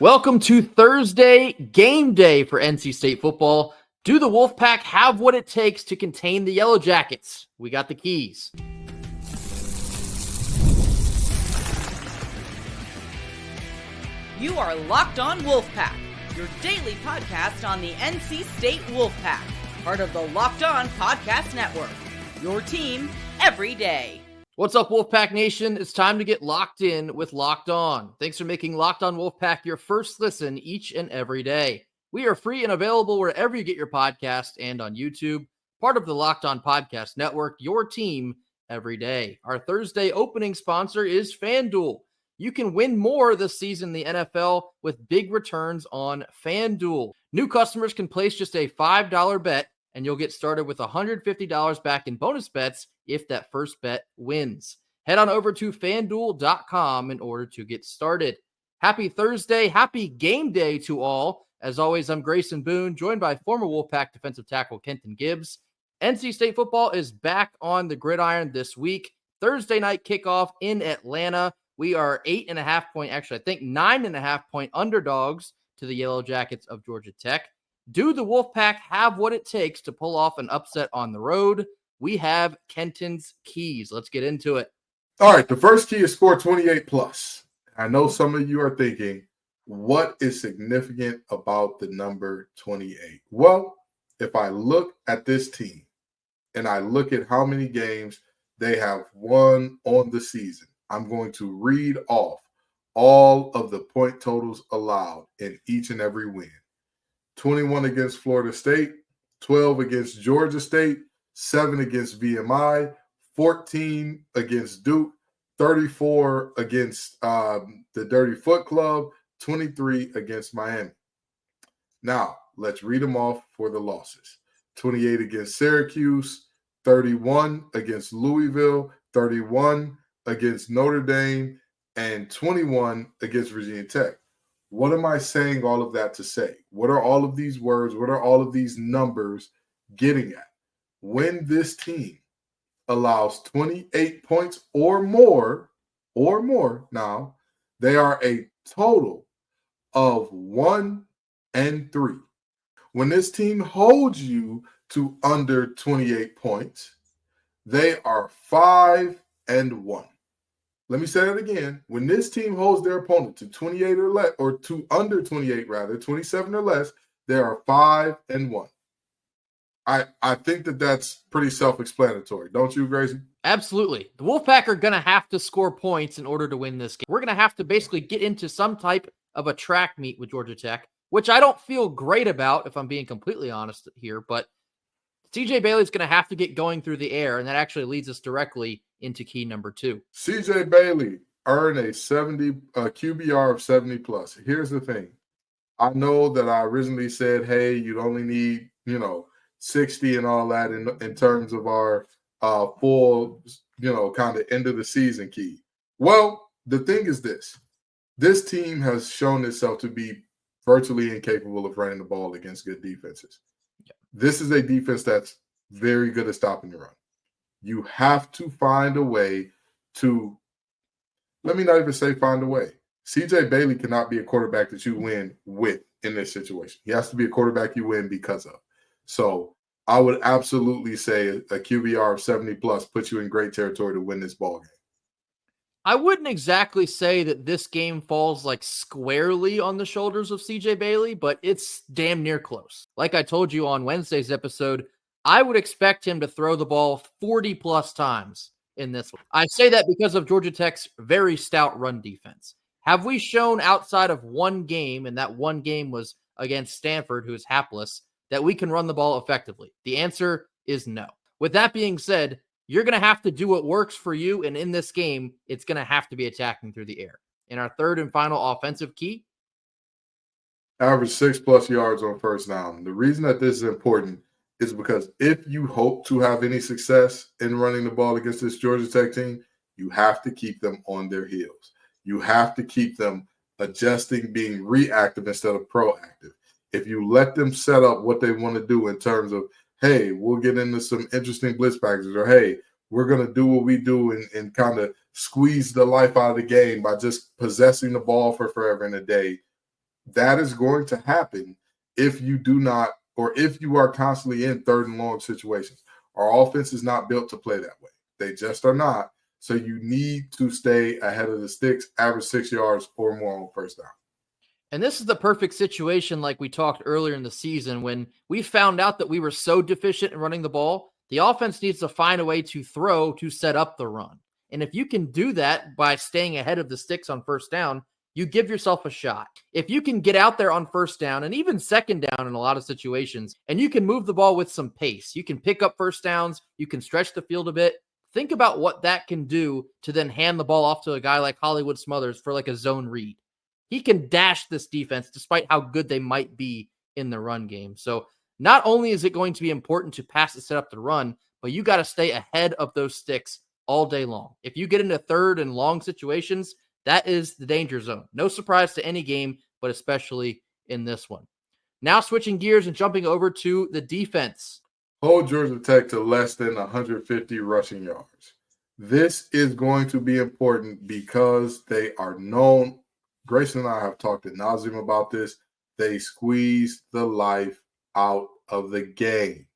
Welcome to Thursday game day for NC State football. Do the Wolfpack have what it takes to contain the Yellow Jackets? We got the keys. You are Locked On Wolfpack, your daily podcast on the NC State Wolfpack, part of the Locked On Podcast Network, your team every day. What's up, Wolfpack Nation? It's time to get locked in with Locked On. Thanks for making Locked On Wolfpack your first listen each and every day. We are free and available wherever you get your podcast and on YouTube, part of the Locked On Podcast Network, your team every day. Our Thursday opening sponsor is FanDuel. You can win more this season in the NFL with big returns on FanDuel. New customers can place just a $5 bet, and you'll get started with $150 back in bonus bets if that first bet wins. Head on over to FanDuel.com in order to get started. Happy Thursday. Happy game day to all. As always, I'm Grayson Boone, joined by former Wolfpack defensive tackle Kenton Gibbs. NC State football is back on the gridiron this week. Thursday night kickoff in Atlanta. We are 9.5 point underdogs to the Yellow Jackets of Georgia Tech. Do the Wolfpack have what it takes to pull off an upset on the road? We have Kenton's keys. Let's get into it. All right, the first key is score 28 plus. I know some of you are thinking, what is significant about the number 28? Well, if I look at this team and I look at how many games they have won on the season, I'm going to read off all of the point totals allowed in each and every win. 21 against Florida State, 12 against Georgia State, 7 against VMI, 14 against Duke, 34 against the Dirty Foot Club, 23 against Miami. Now, let's read them off for the losses. 28 against Syracuse, 31 against Louisville, 31 against Notre Dame, and 21 against Virginia Tech. What am I saying all of that to say? What are all of these words? What are all of these numbers getting at? When this team allows 28 points or more, now, they are a total of 1-3. When this team holds you to under 28 points, they are 5-1. Let me say that again. When this team holds their opponent to 28 or less, or to under 28 rather, 27 or less, they are 5-1. I think that's pretty self-explanatory. Don't you, Grayson? Absolutely. The Wolfpack are going to have to score points in order to win this game. We're going to have to basically get into some type of a track meet with Georgia Tech, which I don't feel great about, if I'm being completely honest here, but CJ Bailey's going to have to get going through the air, and that actually leads us directly into key number 2. CJ Bailey earned a QBR of 70 plus. Here's the thing. I know that I originally said, hey, you'd only need, 60 and all that in terms of our full, kind of end of the season key. Well, the thing is this. This team has shown itself to be virtually incapable of running the ball against good defenses. This is a defense that's very good at stopping the run. You have to find a way to, let me not even say find a way. CJ Bailey cannot be a quarterback that you win with in this situation. He has to be a quarterback you win because of. So I would absolutely say a QBR of 70 plus puts you in great territory to win this ball game. I wouldn't exactly say that this game falls like squarely on the shoulders of CJ Bailey, but it's damn near close. Like I told you on Wednesday's episode, I would expect him to throw the ball 40 plus times in this one. I say that because of Georgia Tech's very stout run defense. Have we shown outside of one game, and that one game was against Stanford, who is hapless, that we can run the ball effectively? The answer is no. With that being said, you're going to have to do what works for you, and in this game, it's going to have to be attacking through the air. In our third and final offensive key, average 6+ yards on first down. The reason that this is important is because if you hope to have any success in running the ball against this Georgia Tech team, you have to keep them on their heels. You have to keep them adjusting, being reactive instead of proactive. If you let them set up what they want to do in terms of, hey, we'll get into some interesting blitz packages, or hey, we're going to do what we do and kind of squeeze the life out of the game by just possessing the ball for forever and a day, that is going to happen if you do not, or if you are constantly in third and long situations. Our offense is not built to play that way. They just are not. So you need to stay ahead of the sticks, average 6 yards or more on first down. And this is the perfect situation, like we talked earlier in the season, when we found out that we were so deficient in running the ball. The offense needs to find a way to throw to set up the run. And if you can do that by staying ahead of the sticks on first down, you give yourself a shot. If you can get out there on first down and even second down in a lot of situations, and you can move the ball with some pace, you can pick up first downs, you can stretch the field a bit. Think about what that can do to then hand the ball off to a guy like Hollywood Smothers for like a zone read. He can dash this defense despite how good they might be in the run game. So not only is it going to be important to pass to set up the run, but you got to stay ahead of those sticks all day long. If you get into third and long situations, that is the danger zone. No surprise to any game, but especially in this one. Now switching gears and jumping over to the defense. Hold Georgia Tech to less than 150 rushing yards. This is going to be important because they are known. Grayson and I have talked ad nauseum about this. They squeeze the life out of the game.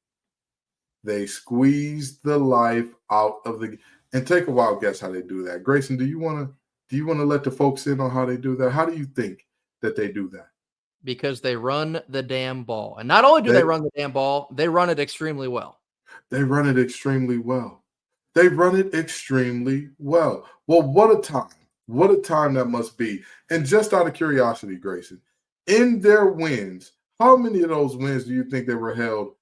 They squeeze the life out of the game. And take a wild guess how they do that. Grayson, do you want to let the folks in on how they do that? How do you think that they do that? Because they run the damn ball. And not only do they run the damn ball, they run it extremely well. They run it extremely well. They run it extremely well. Well, what a time. What a time that must be. And just out of curiosity, Grayson, in their wins, how many of those wins do you think they were held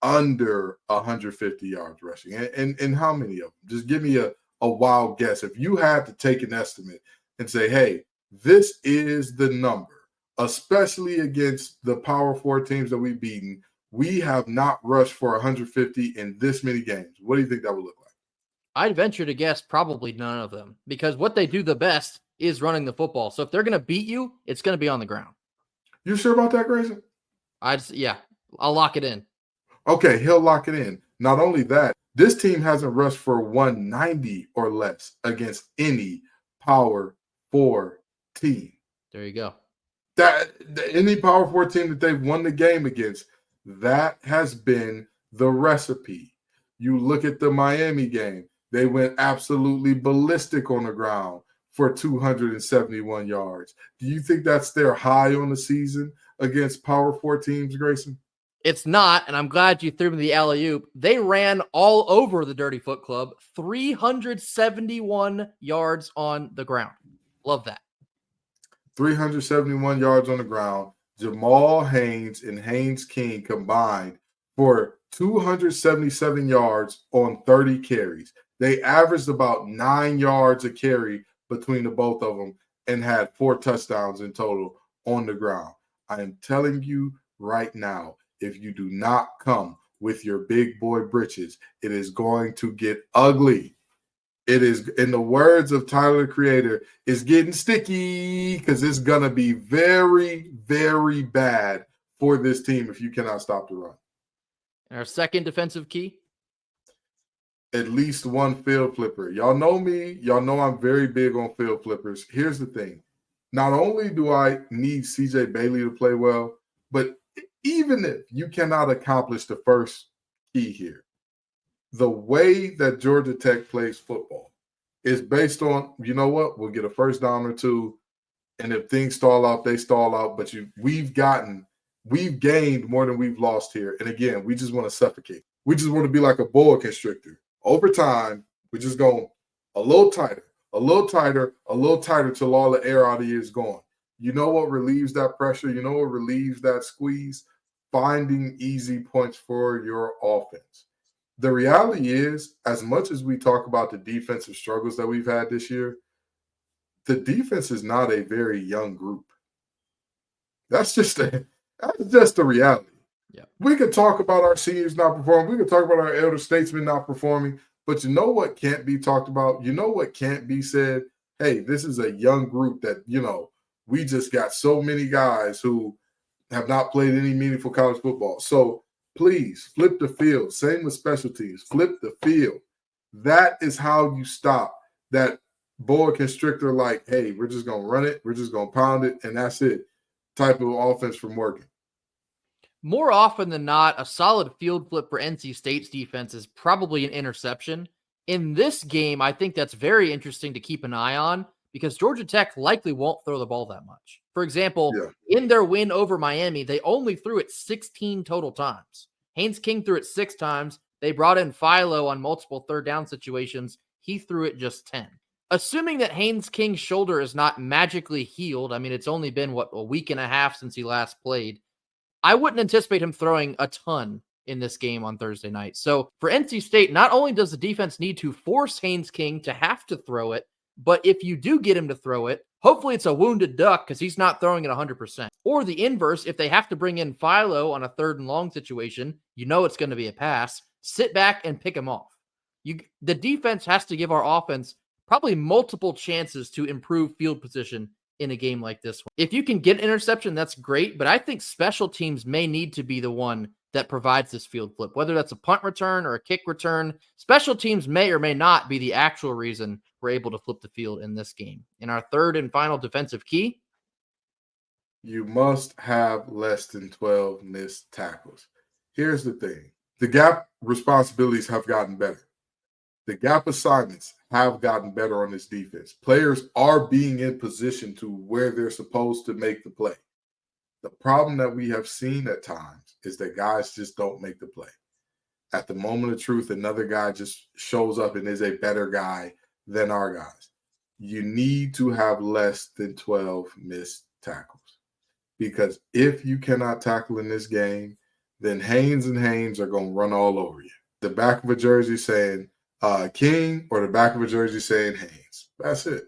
under 150 yards rushing? And how many of them? Just give me a wild guess. If you had to take an estimate and say, hey, this is the number, especially against the Power 4 teams that we've beaten, we have not rushed for 150 in this many games. What do you think that would look like? I'd venture to guess probably none of them, because what they do the best is running the football. So if they're going to beat you, it's going to be on the ground. You sure about that, Grayson? I'll lock it in. Okay, he'll lock it in. Not only that, this team hasn't rushed for 190 or less against any Power 4 team. There you go. Any Power 4 team that they've won the game against, that has been the recipe. You look at the Miami game, they went absolutely ballistic on the ground for 271 yards. Do you think that's their high on the season against Power 4 teams, Grayson? It's not, and I'm glad you threw me the alley-oop. They ran all over the Dirty Foot Club, 371 yards on the ground. Love that. 371 yards on the ground. Jamal Haynes and Haynes King combined for 277 yards on 30 carries. They averaged about 9 yards a carry between the both of them and had 4 touchdowns in total on the ground. I am telling you right now, if you do not come with your big boy britches, it is going to get ugly. It is, in the words of Tyler, the Creator, it's getting sticky because it's going to be very, very bad for this team if you cannot stop the run. And our second defensive key? At least one field flipper. Y'all know me. Y'all know I'm very big on field flippers. Here's the thing. Not only do I need CJ Bailey to play well, but even if you cannot accomplish the first key here, the way that Georgia Tech plays football is based on, you know what, we'll get a first down or two, and if things stall out, they stall out, but we've gained more than we've lost here. And again, we just want to suffocate. We just want to be like a boa constrictor. Over time, we're just going a little tighter, a little tighter, a little tighter till all the air out of you is gone. You know what relieves that pressure? You know what relieves that squeeze? Finding easy points for your offense. The reality is, as much as we talk about the defensive struggles that we've had this year, the defense is not a very young group. That's just the reality. Yeah. We could talk about our seniors not performing. We could talk about our elder statesmen not performing. But you know what can't be talked about? You know what can't be said? Hey, this is a young group that, we just got so many guys who have not played any meaningful college football. So please flip the field. Same with special teams. Flip the field. That is how you stop that boa constrictor, like, hey, we're just going to run it. We're just going to pound it. And that's it. type of offense from working? More often than not, a solid field flip for NC State's defense is probably an interception. In this game, I think that's very interesting to keep an eye on because Georgia Tech likely won't throw the ball that much. For example, Yeah. in their win over Miami, they only threw it 16 total times. Haynes King threw it 6 times. They brought in Philo on multiple third down situations. He threw it just 10. Assuming that Haynes King's shoulder is not magically healed, I mean, it's only been, a week and a half since he last played. I wouldn't anticipate him throwing a ton in this game on Thursday night. So for NC State, not only does the defense need to force Haynes King to have to throw it, but if you do get him to throw it, hopefully it's a wounded duck because he's not throwing it 100%. Or the inverse, if they have to bring in Philo on a 3rd and long situation, you know it's going to be a pass. Sit back and pick him off. The defense has to give our offense probably multiple chances to improve field position in a game like this one. If you can get an interception, that's great, but I think special teams may need to be the one that provides this field flip, whether that's a punt return or a kick return. Special teams may or may not be the actual reason we're able to flip the field in this game. In our 3rd and final defensive key, you must have less than 12 missed tackles. Here's the thing. The gap responsibilities have gotten better. The gap assignments have gotten better on this defense. Players are being in position to where they're supposed to make the play. The problem that we have seen at times is that guys just don't make the play. At the moment of truth, another guy just shows up and is a better guy than our guys. You need to have less than 12 missed tackles. Because if you cannot tackle in this game, then Haynes and Haynes are going to run all over you. The back of a jersey saying King or the back of a jersey saying Haynes. That's it.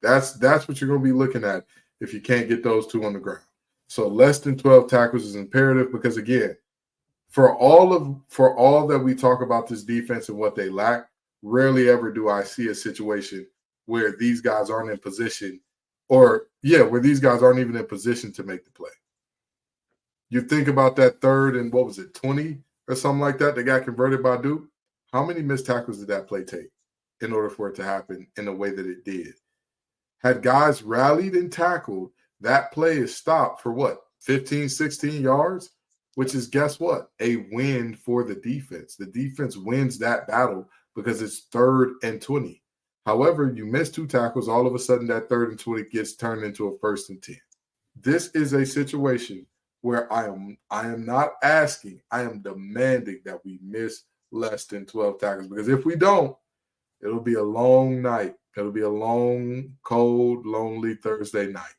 That's what you're going to be looking at if you can't get those two on the ground. So less than 12 tackles is imperative because, again, for all that we talk about this defense and what they lack, rarely ever do I see a situation where these guys aren't in position where these guys aren't even in position to make the play. You think about that 3rd and 20 or something like that got converted by Duke. How many missed tackles did that play take in order for it to happen in the way that it did? Had guys rallied and tackled, that play is stopped for 15, 16 yards, which is, guess what? A win for the defense. The defense wins that battle because it's 3rd and 20. However, you miss 2 tackles, all of a sudden that 3rd and 20 gets turned into a 1st and 10. This is a situation where I am not asking, I am demanding that we miss less than 12 tackles, because if we don't, it'll be a long night. It'll be a long, cold, lonely Thursday night.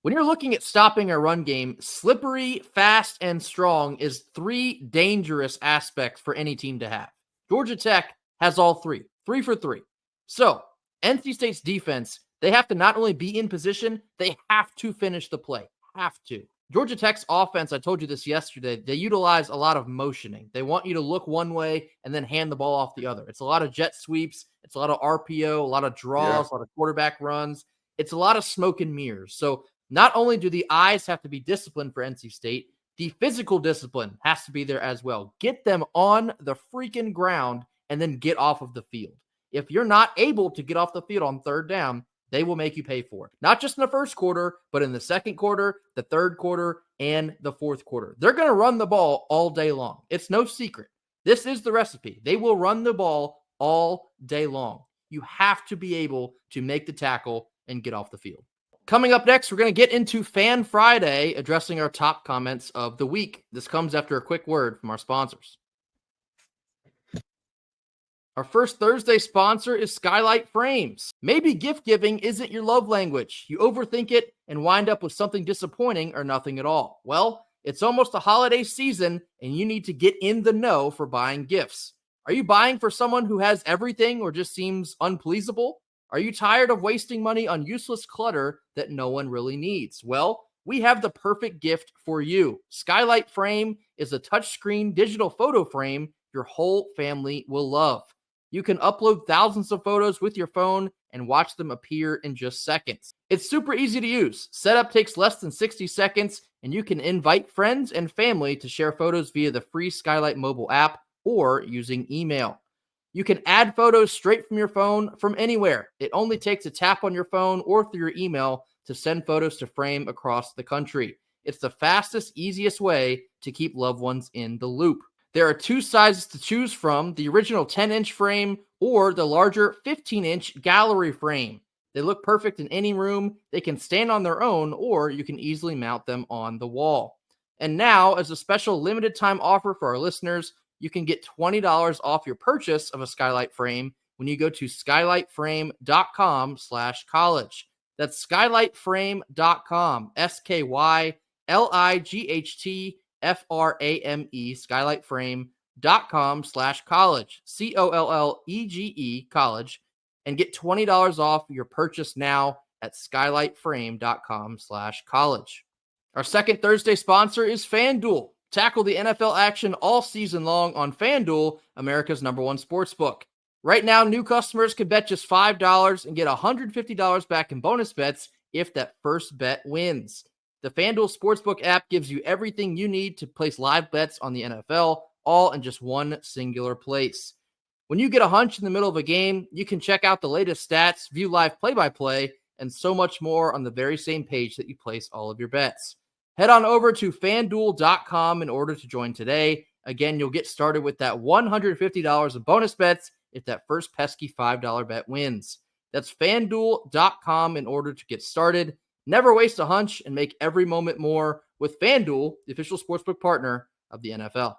When you're looking at stopping a run game, slippery, fast, and strong is 3 dangerous aspects for any team to have. Georgia Tech has all 3 for 3. So NC State's defense, they have to not only be in position, they have to finish the play. Have to. Georgia Tech's offense, I told you this yesterday, they utilize a lot of motioning. They want you to look one way and then hand the ball off the other. It's a lot of jet sweeps. It's a lot of RPO, a lot of draws, a lot of quarterback runs. It's a lot of smoke and mirrors. So not only do the eyes have to be disciplined for NC State, the physical discipline has to be there as well. Get them on the freaking ground and then get off of the field. If you're not able to get off the field on 3rd down, they will make you pay for it. Not just in the 1st quarter, but in the 2nd quarter, the 3rd quarter, and the 4th quarter. They're going to run the ball all day long. It's no secret. This is the recipe. They will run the ball all day long. You have to be able to make the tackle and get off the field. Coming up next, we're going to get into Fan Friday, addressing our top comments of the week. This comes after a quick word from our sponsors. Our first Thursday sponsor is Skylight Frames. Maybe gift giving isn't your love language. You overthink it and wind up with something disappointing or nothing at all. Well, it's almost a holiday season and you need to get in the know for buying gifts. Are you buying for someone who has everything or just seems unpleasable? Are you tired of wasting money on useless clutter that no one really needs? Well, we have the perfect gift for you. Skylight Frame is a touchscreen digital photo frame your whole family will love. You can upload thousands of photos with your phone and watch them appear in just seconds. It's super easy to use. Setup takes less than 60 seconds, and you can invite friends and family to share photos via the free Skylight mobile app or using email. You can add photos straight from your phone from anywhere. It only takes a tap on your phone or through your email to send photos to Frame across the country. It's the fastest, easiest way to keep loved ones in the loop. There are 2 sizes to choose from, the original 10-inch frame or the larger 15-inch gallery frame. They look perfect in any room. They can stand on their own, or you can easily mount them on the wall. And now, as a special limited time offer for our listeners, you can get $20 off your purchase of a Skylight Frame when you go to skylightframe.com/college. That's skylightframe.com, SKYLIGHTFRAME, skylightframe.com/college, COLLEGE, college, and get $20 off your purchase now at skylightframe.com/college. Our second Thursday sponsor is FanDuel. Tackle the NFL action all season long on FanDuel, America's #1 sportsbook. Right now, new customers can bet just $5 and get $150 back in bonus bets if that first bet wins. The FanDuel Sportsbook app gives you everything you need to place live bets on the NFL, all in just one singular place. When you get a hunch in the middle of a game, you can check out the latest stats, view live play-by-play, and so much more on the very same page that you place all of your bets. Head on over to FanDuel.com in order to join today. Again, you'll get started with that $150 of bonus bets if that first pesky $5 bet wins. That's FanDuel.com in order to get started. Never waste a hunch and make every moment more with FanDuel, the official sportsbook partner of the NFL.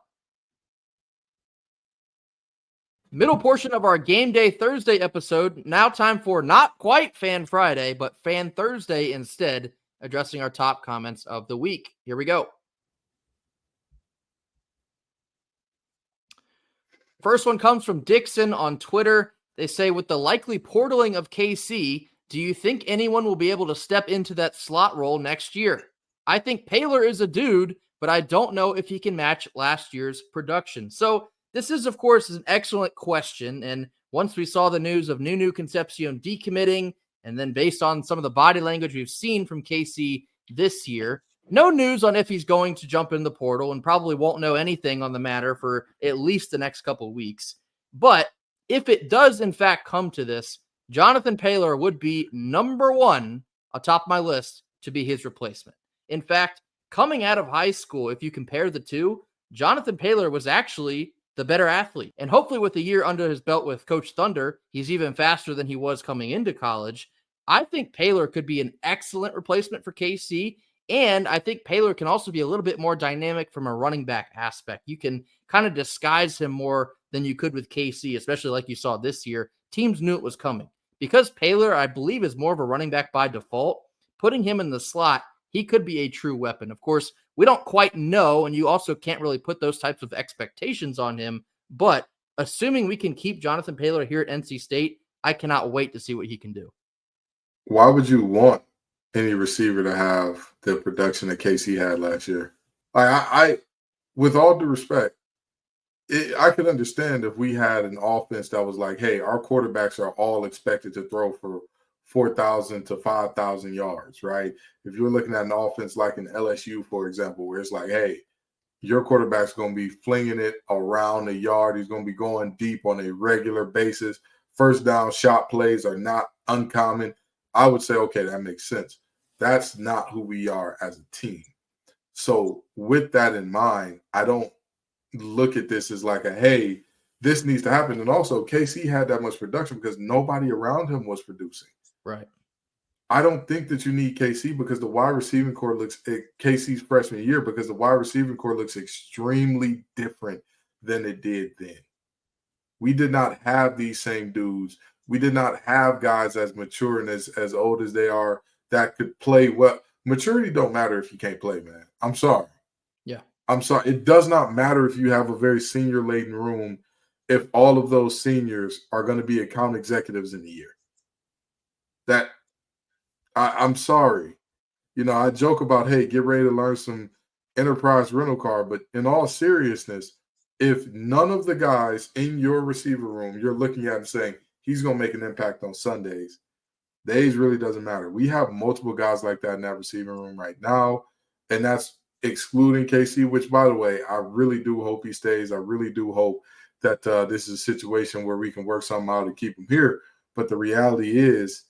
Middle portion of our Game Day Thursday episode. Now time for not quite Fan Friday, but Fan Thursday instead, addressing our top comments of the week. Here we go. First one comes from Dixon on Twitter. They say, with the likely portaling of KC, do you think anyone will be able to step into that slot role next year? I think Paylor is a dude, but I don't know if he can match last year's production. So this is, of course, an excellent question. And once we saw the news of Nunu Concepcion decommitting, and then based on some of the body language we've seen from KC this year, no news on if he's going to jump in the portal, and probably won't know anything on the matter for at least the next couple weeks. But if it does, in fact, come to this, Jonathan Paylor would be number one atop my list to be his replacement. In fact, coming out of high school, if you compare the two, Jonathan Paylor was actually the better athlete. And hopefully with a year under his belt with Coach Thunder, he's even faster than he was coming into college. I think Paylor could be an excellent replacement for KC. And I think Paylor can also be a little bit more dynamic from a running back aspect. You can kind of disguise him more than you could with KC, especially like you saw this year. Teams knew it was coming. Because Paylor, I believe, is more of a running back by default, putting him in the slot, he could be a true weapon. Of course, we don't quite know, and you also can't really put those types of expectations on him. But assuming we can keep Jonathan Paylor here at NC State, I cannot wait to see what he can do. Why would you want any receiver to have the production that KC had last year? I with all due respect, I could understand if we had an offense that was like, hey, our quarterbacks are all expected to throw for 4,000 to 5,000 yards, right? If you're looking at an offense like an LSU, for example, where it's like, hey, your quarterback's going to be flinging it around the yard. He's going to be going deep on a regular basis. First down shot plays are not uncommon. I would say, okay, that makes sense. That's not who we are as a team. So with that in mind, I don't look at this as like a, hey, this needs to happen. And also, KC had that much production because nobody around him was producing. Right. I don't think that you need KC because the wide receiving core looks KC's freshman year because the wide receiving core looks extremely different than it did then. We did not have these same dudes. We did not have guys as mature and as old as they are that could play well. Maturity don't matter if you can't play, man. I'm sorry. Yeah. I'm sorry. It does not matter if you have a very senior-laden room if all of those seniors are going to be account executives in a year. I'm sorry. You know, I joke about, hey, get ready to learn some enterprise rental car. But in all seriousness, if none of the guys in your receiver room you're looking at and saying he's going to make an impact on Sundays, the age really doesn't matter. We have multiple guys like that in that receiving room right now, and that's excluding KC, which, by the way, I really do hope he stays. I really do hope that this is a situation where we can work something out to keep him here. But the reality is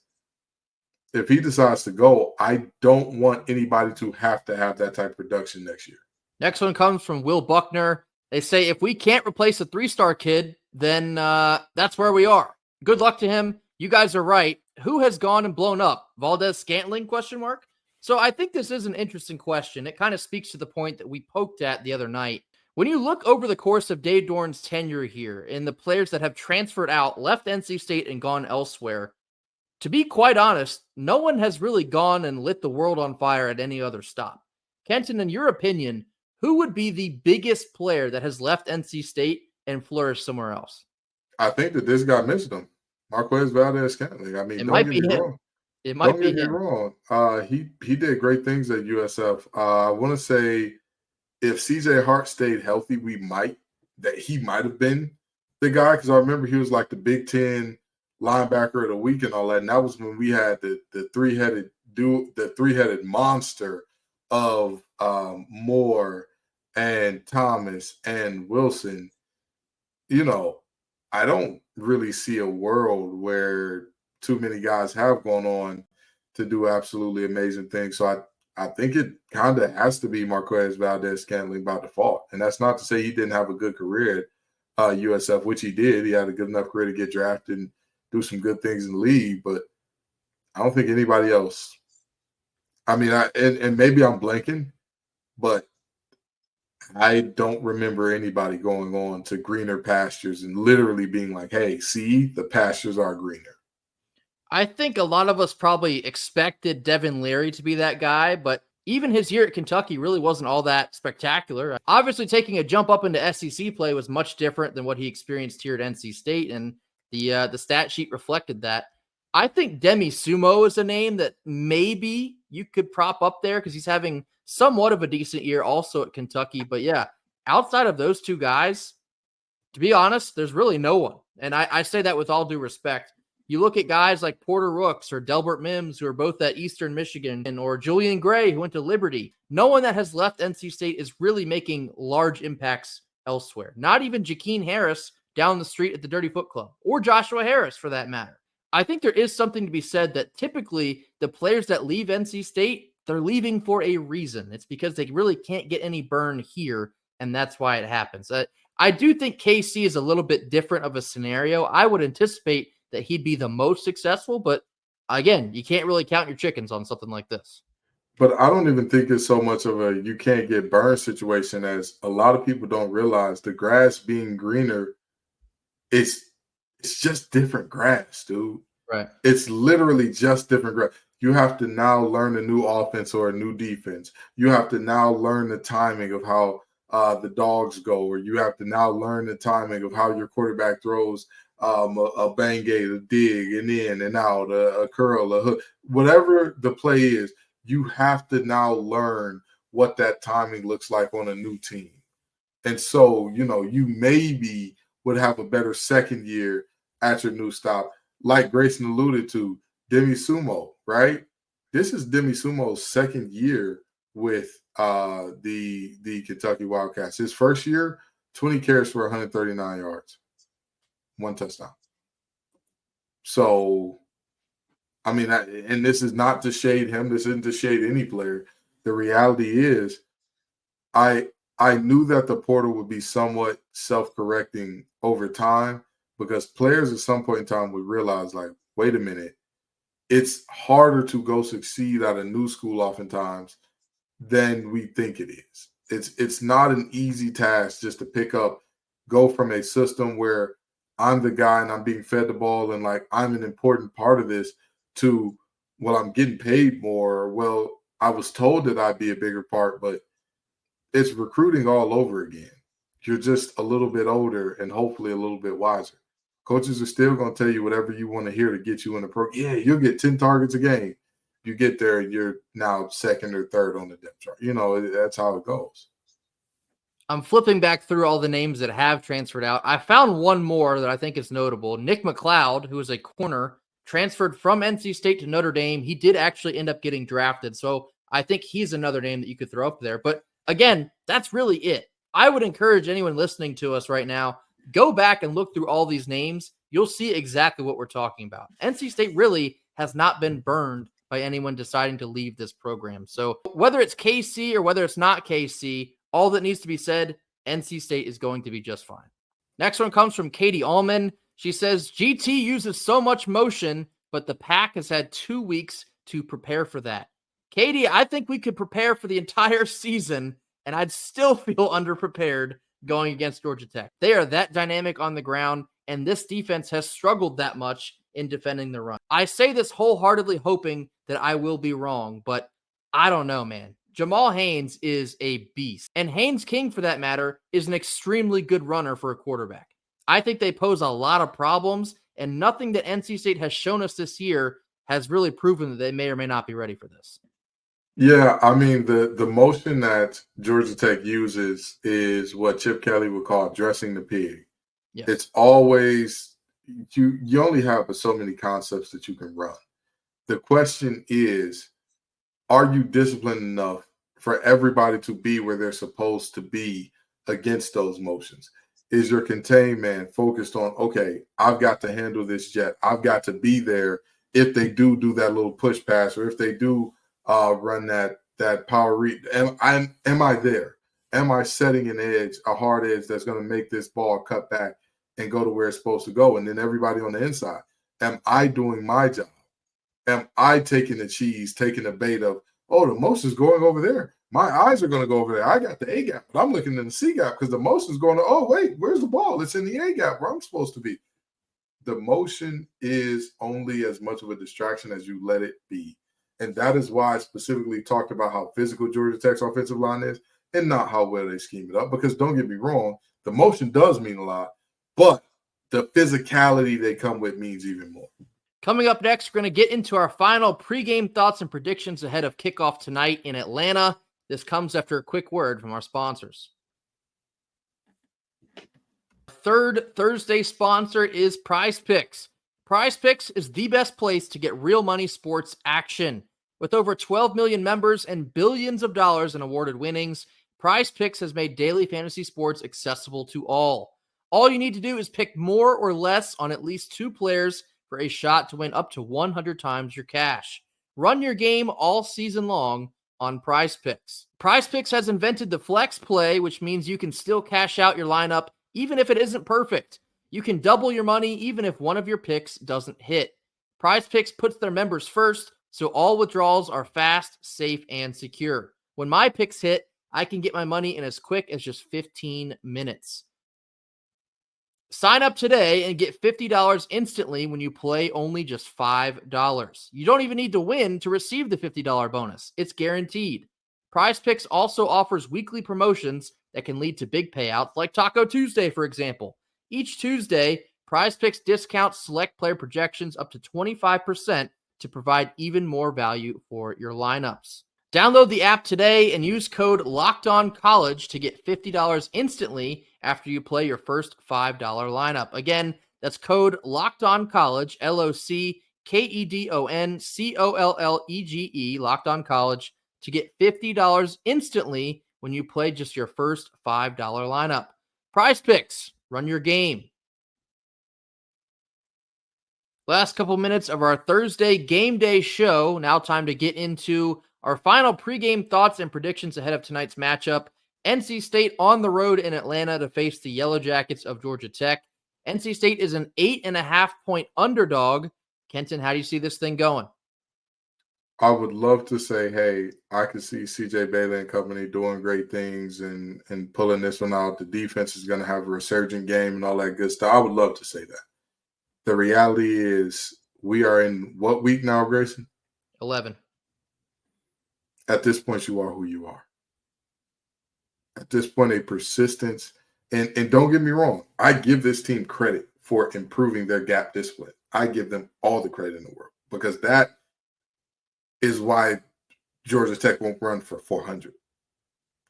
if he decides to go, I don't want anybody to have that type of production next year. Next one comes from Will Buckner. They say, if we can't replace a 3-star kid, then that's where we are. Good luck to him. You guys are right. Who has gone and blown up? Valdez-Scantling, ? So I think this is an interesting question. It kind of speaks to the point that we poked at the other night. When you look over the course of Dave Doran's tenure here and the players that have transferred out, left NC State and gone elsewhere, to be quite honest, no one has really gone and lit the world on fire at any other stop. Kenton, in your opinion, who would be the biggest player that has left NC State and flourished somewhere else? I think that this guy missed him. Marquez Valdez-Scantling. I mean, It might be him. It might be him. Don't get me wrong. He did great things at USF. I want to say if CJ Hart stayed healthy, he might have been the guy, because I remember he was like the Big Ten linebacker of the week and all that. And that was when we had the three-headed monster of Moore and Thomas and Wilson. You know, I don't really see a world where too many guys have gone on to do absolutely amazing things. So I think it kind of has to be Marquez Valdez-Scantling by default. And that's not to say he didn't have a good career at USF, which he did. He had a good enough career to get drafted and do some good things in the league, but I don't think anybody else. I mean, and maybe I'm blanking, but I don't remember anybody going on to greener pastures and literally being like, hey, see, the pastures are greener. I think a lot of us probably expected Devin Leary to be that guy, but even his year at Kentucky really wasn't all that spectacular. Obviously, taking a jump up into SEC play was much different than what he experienced here at NC State, and the stat sheet reflected that. I think Demi Sumo is a name that maybe you could prop up there because he's having somewhat of a decent year also at Kentucky. But yeah, outside of those two guys, to be honest, there's really no one. And I say that with all due respect. You look at guys like Porter Rooks or Delbert Mims, who are both at Eastern Michigan, or Julian Gray, who went to Liberty. No one that has left NC State is really making large impacts elsewhere. Not even Jakeem Harris down the street at the Dirty Foot Club, or Joshua Harris for that matter. I think there is something to be said that typically the players that leave NC State, they're leaving for a reason. It's because they really can't get any burn here, and that's why it happens. I do think KC is a little bit different of a scenario. I would anticipate that he'd be the most successful, but again, you can't really count your chickens on something like this. But I don't even think it's so much of a you can't get burned situation as a lot of people don't realize the grass being greener, it's just different grass, dude. Right. It's literally just different grass. You have to now learn a new offense or a new defense. You have to now learn the timing of how the dogs go, or you have to now learn the timing of how your quarterback throws a bang-aid, a dig, and in and out, a curl, a hook, whatever the play is, you have to now learn what that timing looks like on a new team. And so, you know, you maybe would have a better second year at your new stop. Like Grayson alluded to, Demi Sumo, right? This is Demi Sumo's second year with the Kentucky Wildcats. His first year, 20 carries for 139 yards. 1 touchdown. So, I mean, and this is not to shade him. This isn't to shade any player. The reality is, I knew that the portal would be somewhat self-correcting over time, because players at some point in time would realize, like, wait a minute, it's harder to go succeed at a new school oftentimes than we think it is. It's not an easy task just to pick up, go from a system where I'm the guy and I'm being fed the ball and like I'm an important part of this to, well, I'm getting paid more. Well, I was told that I'd be a bigger part, but it's recruiting all over again. You're just a little bit older and hopefully a little bit wiser. Coaches are still going to tell you whatever you want to hear to get you in the program. Yeah, you'll get 10 targets a game. You get there and you're now second or third on the depth chart. You know, that's how it goes. I'm flipping back through all the names that have transferred out. I found one more that I think is notable. Nick McLeod, who is a corner, transferred from NC State to Notre Dame. He did actually end up getting drafted. So I think he's another name that you could throw up there. But again, that's really it. I would encourage anyone listening to us right now, go back and look through all these names. You'll see exactly what we're talking about. NC State really has not been burned by anyone deciding to leave this program. So whether it's KC or whether it's not KC, all that needs to be said, NC State is going to be just fine. Next one comes from Katie Allman. She says, GT uses so much motion, but the Pack has had 2 weeks to prepare for that. Katie, I think we could prepare for the entire season, and I'd still feel underprepared going against Georgia Tech. They are that dynamic on the ground, and this defense has struggled that much in defending the run. I say this wholeheartedly hoping that I will be wrong, but I don't know, man. Jamal Haynes is a beast, and Haynes King, for that matter, is an extremely good runner for a quarterback. I think they pose a lot of problems, and nothing that NC State has shown us this year has really proven that they may or may not be ready for this. Yeah, I mean, the motion that Georgia Tech uses is what Chip Kelly would call dressing the pig. Yes. It's always, you only have so many concepts that you can run. The question is, are you disciplined enough for everybody to be where they're supposed to be against those motions? Is your contained man focused on, okay, I've got to handle this jet. I've got to be there if they do that little push pass, or if they do run that power read. Am I there? Am I setting an edge, a hard edge that's going to make this ball cut back and go to where it's supposed to go? And then everybody on the inside, am I doing my job? Am I taking the cheese, taking the bait of, oh, the motion's going over there. My eyes are going to go over there. I got the A gap, but I'm looking in the C gap because the motion's going to, oh, wait, where's the ball? It's in the A gap where I'm supposed to be. The motion is only as much of a distraction as you let it be. And that is why I specifically talked about how physical Georgia Tech's offensive line is and not how well they scheme it up. Because don't get me wrong, the motion does mean a lot, but the physicality they come with means even more. Coming up next, we're going to get into our final pregame thoughts and predictions ahead of kickoff tonight in Atlanta. This comes after a quick word from our sponsors. Third Thursday sponsor is Prize Picks. Prize Picks is the best place to get real money sports action. With over 12 million members and billions of dollars in awarded winnings, Prize Picks has made daily fantasy sports accessible to all. All you need to do is pick more or less on at least 2 players for a shot to win up to 100 times your cash. Run your game all season long on Prize Picks. Prize Picks has invented the flex play, which means you can still cash out your lineup even if it isn't perfect. You can double your money even if one of your picks doesn't hit. Prize Picks puts their members first, so all withdrawals are fast, safe, and secure. When my picks hit, I can get my money in as quick as just 15 minutes. Sign up today and get $50 instantly when you play only just $5. You don't even need to win to receive the $50 bonus. It's guaranteed. Prize Picks also offers weekly promotions that can lead to big payouts like Taco Tuesday, for example. Each Tuesday, Prize Picks discounts select player projections up to 25% to provide even more value for your lineups. Download the app today and use code LOCKEDONCollege to get $50 instantly after you play your first $5 lineup. Again, that's code LOCKEDONCollege, LOCKEDONCOLLEGE, LOCKEDONCollege, to get $50 instantly when you play just your first $5 lineup. Prize Picks, run your game. Last couple minutes of our Thursday game day show. Now time to get into our final pregame thoughts and predictions ahead of tonight's matchup. NC State on the road in Atlanta to face the Yellow Jackets of Georgia Tech. NC State is an 8.5-point underdog. Kenton, how do you see this thing going? I would love to say, hey, I could see CJ Bailey and company doing great things and pulling this one out. The defense is going to have a resurgent game and all that good stuff. I would love to say that. The reality is we are in what week now, Grayson? 11. At this point, you are who you are. At this point, a persistence. And don't get me wrong, I give this team credit for improving their gap discipline. I give them all the credit in the world because that is why Georgia Tech won't run for 400.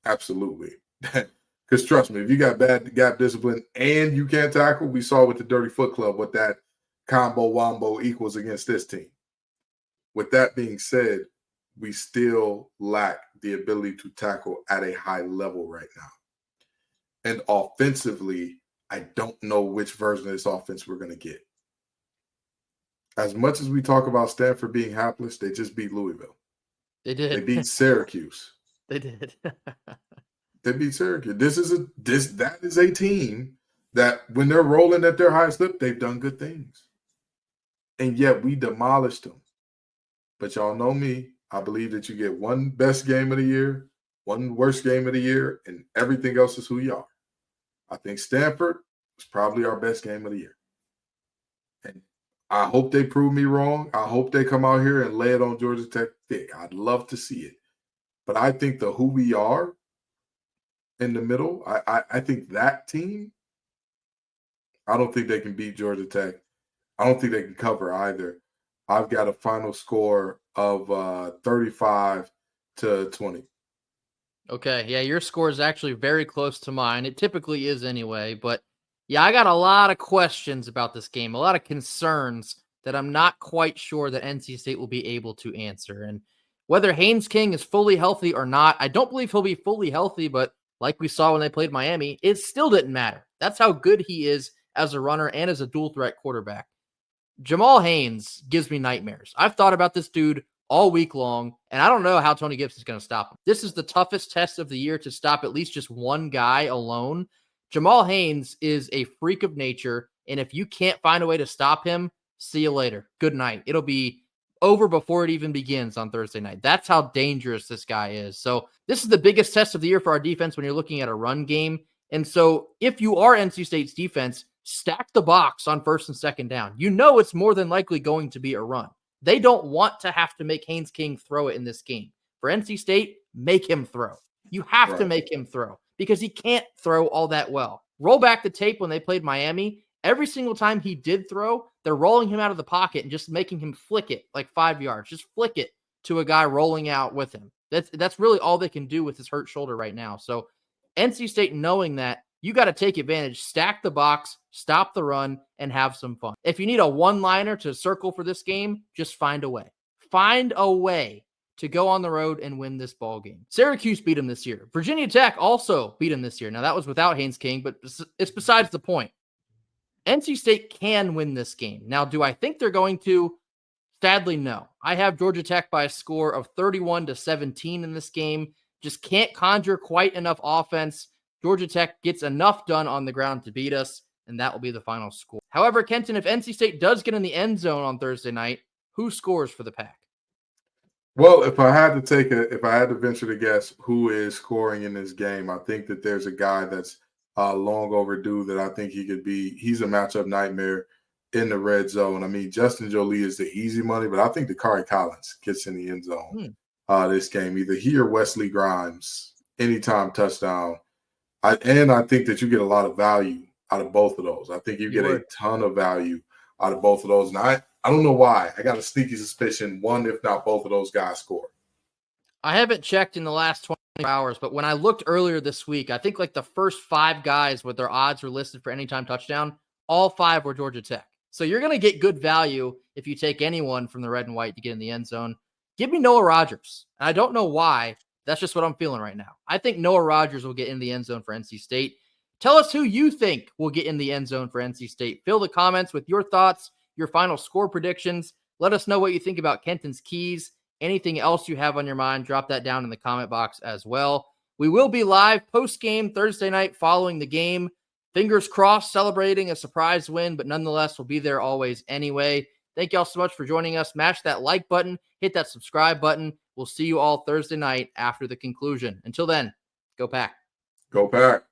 Absolutely. Because trust me, if you got bad gap discipline and you can't tackle, we saw with the Dirty Foot Club what that combo wombo equals against this team. With that being said, we still lack the ability to tackle at a high level right now. And offensively, I don't know which version of this offense we're going to get. as much as we talk about Stanford being hapless, they just beat Louisville. They did. They beat Syracuse. They did. They beat Syracuse. That is a team that when they're rolling at their highest lip, they've done good things. And yet we demolished them. But y'all know me. I believe that you get one best game of the year, one worst game of the year, and everything else is who you are. I think Stanford is probably our best game of the year. And I hope they prove me wrong. I hope they come out here and lay it on Georgia Tech thick. I'd love to see it. But I think the who we are in the middle, I think that team, I don't think they can beat Georgia Tech. I don't think they can cover either. I've got a final score of 35-20. Okay, yeah, your score is actually very close to mine. It typically is anyway, but yeah, I got a lot of questions about this game, a lot of concerns that I'm not quite sure that NC State will be able to answer. And whether Haynes King is fully healthy or not, I don't believe he'll be fully healthy, but like we saw when they played Miami, it still didn't matter. That's how good he is as a runner and as a dual threat quarterback. Jamal Haynes gives me nightmares. I've thought about this dude all week long, and I don't know how Tony Gibbs is going to stop him. This is the toughest test of the year to stop at least just one guy alone. Jamal Haynes is a freak of nature, and if you can't find a way to stop him, see you later. Good night. It'll be over before it even begins on Thursday night. That's how dangerous this guy is. So this is the biggest test of the year for our defense when you're looking at a run game. And so if you are NC State's defense, stack the box on first and second down. You know it's more than likely going to be a run. They don't want to have to make Haynes King throw it in this game. For NC State, make him throw. You have to make him throw because he can't throw all that well. Roll back the tape when they played Miami. Every single time he did throw, they're rolling him out of the pocket and just making him flick it like 5 yards. Just flick it to a guy rolling out with him. That's really all they can do with his hurt shoulder right now. So NC State, knowing that, you got to take advantage, stack the box, stop the run, and have some fun. If you need a one-liner to circle for this game, just find a way. Find a way to go on the road and win this ball game. Syracuse beat him this year. Virginia Tech also beat him this year. Now, that was without Haynes King, but it's besides the point. NC State can win this game. Now, do I think they're going to? Sadly, no. I have Georgia Tech by a score of 31-17 in this game. Just can't conjure quite enough offense. Georgia Tech gets enough done on the ground to beat us, and that will be the final score. However, Kenton, if NC State does get in the end zone on Thursday night, who scores for the Pack? Well, if I had to venture to guess who is scoring in this game, I think that there's a guy that's long overdue that I think he could be. He's a matchup nightmare in the red zone. I mean, Justin Jolie is the easy money, but I think Dakari Collins gets in the end zone this game. Either he or Wesley Grimes, anytime touchdown. I think that you get a lot of value out of both of those. I think you get a ton of value out of both of those. And I don't know why. I got a sneaky suspicion one, if not both of those guys score. I haven't checked in the last 24 hours, but when I looked earlier this week, I think like the first 5 guys with their odds were listed for anytime touchdown, all 5 were Georgia Tech. So you're going to get good value if you take anyone from the red and white to get in the end zone. Give me Noah Rogers. And I don't know why. That's just what I'm feeling right now. I think Noah Rogers will get in the end zone for NC State. Tell us who you think will get in the end zone for NC State. Fill the comments with your thoughts, your final score predictions. Let us know what you think about Kenton's keys. Anything else you have on your mind, drop that down in the comment box as well. We will be live post-game Thursday night following the game. Fingers crossed, celebrating a surprise win, but nonetheless, we'll be there always anyway. Thank y'all so much for joining us. Smash that like button, hit that subscribe button. We'll see you all Thursday night after the conclusion. Until then, go Pack. Go Pack.